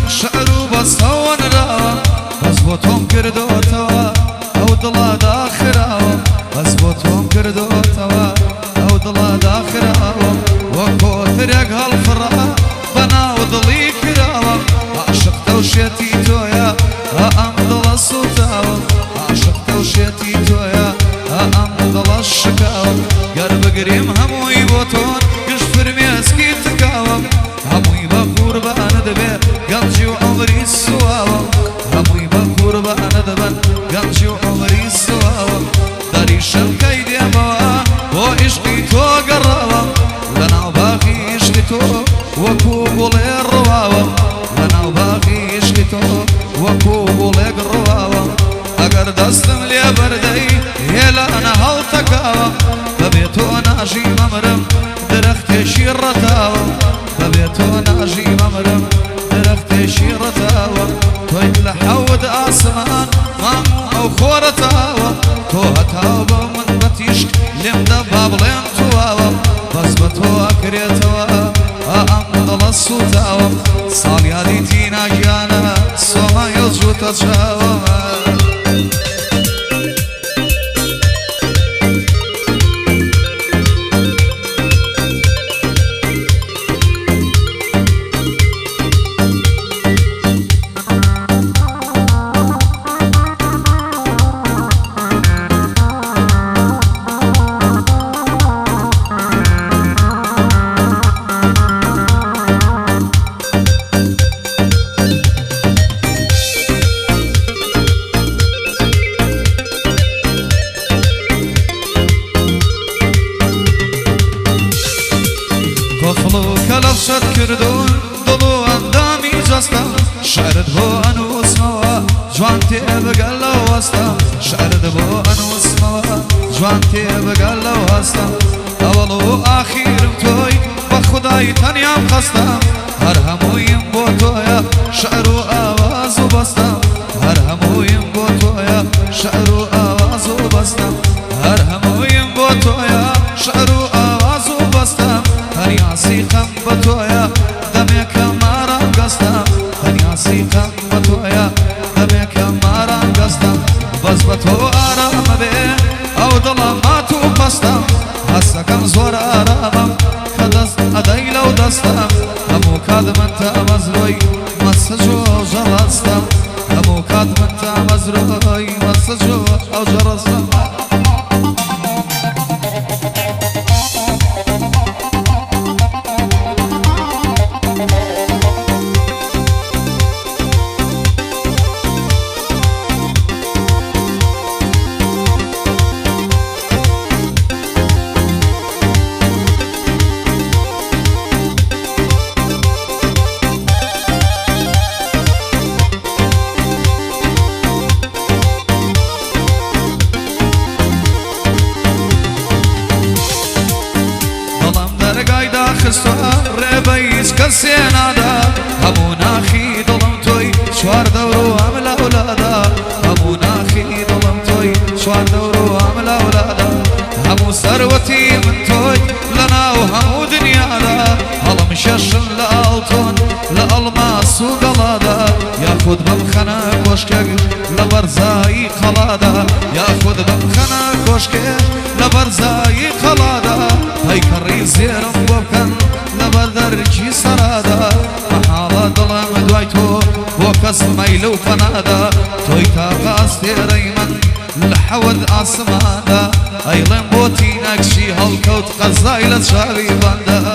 شعر وبصون راوة بس بوتهم كردو توا او دلا داخراوة بس بوتهم كردو توا او دلا داخراوة وكو تريق هالفرا بنا وضلي كراوة عشقت وشيتي تويا أمضل الصوتاوة عشقت وشيتي تويا أمضل الشكاوة قرب قريم هموي بوتون قشفر ميسكي تكاوة هموي بقور بأندبه قلجي وعمري السواوة هموي بقور بأندبه قلجي وعمري السواوة داري شلكي ديبوا وعشقي تو قراوة لنا باقي عشقي تو وكوبو للرواوة لنا باقي عشقي تو وكوبو للرواوة اگر دستم لي بردي هلا انا هالتكاوة ببيتو ناجي ممرم درخت شيرتاوة ببيتو ناجي ممرم درخت شيرتاوة تويت لحود اسمان مامو او خورتاوة تو هتاوة من بتيشك لم دباب لم تواوة بس بتو اكريتوا امضل الصوتاوة صالي هديتي ناجيانا سوما يزجو تجاوة كلفشت كردون ضلو اندامي جستا شعرت بو انو اسموا جوانتي بقلو واستا شعرت بو انو اسموا جوانتي بقلو واستا اولو اخير توي بخداي تنيام خستا هرهموين بو تويا شعرو اوازو بستا هرهموين بو تويا شعرو اوازو بستا هرهموين بو تويا شعرو اوازو بستا هنياسي بتويا دمك مارا قستا هنياسي بتويا دمك مارا قستا بس بتو آرام بي او ظلماتو بستا هسا كم زور آرام خدس اداي لو دستا همو كاد من تامزروي مسجو جرستا همو كاد من تامزروي مسجو او جرستا ربيس كسينادا همو ناخي ظلم توي شوار دورو عمل اولادا همو ناخي ظلم توي شوار دورو عمل اولادا همو ثروتي من توي لنا وهمو دنيادا هلم ششن لالتون لالماس وقلادا ياخد بمخنا كوشكك لبرزاي خلادا ياخد بمخنا كوشكك لبرزاي خلادا هاي كري زيرم بوكن لبردرجي سرادا محالة ظلم دويتو وكس ميلو فنادا تويتا قاستي ريمن لحود اسمادا ايلن بوتي نكشي هالكوت قزايلة شاري باندا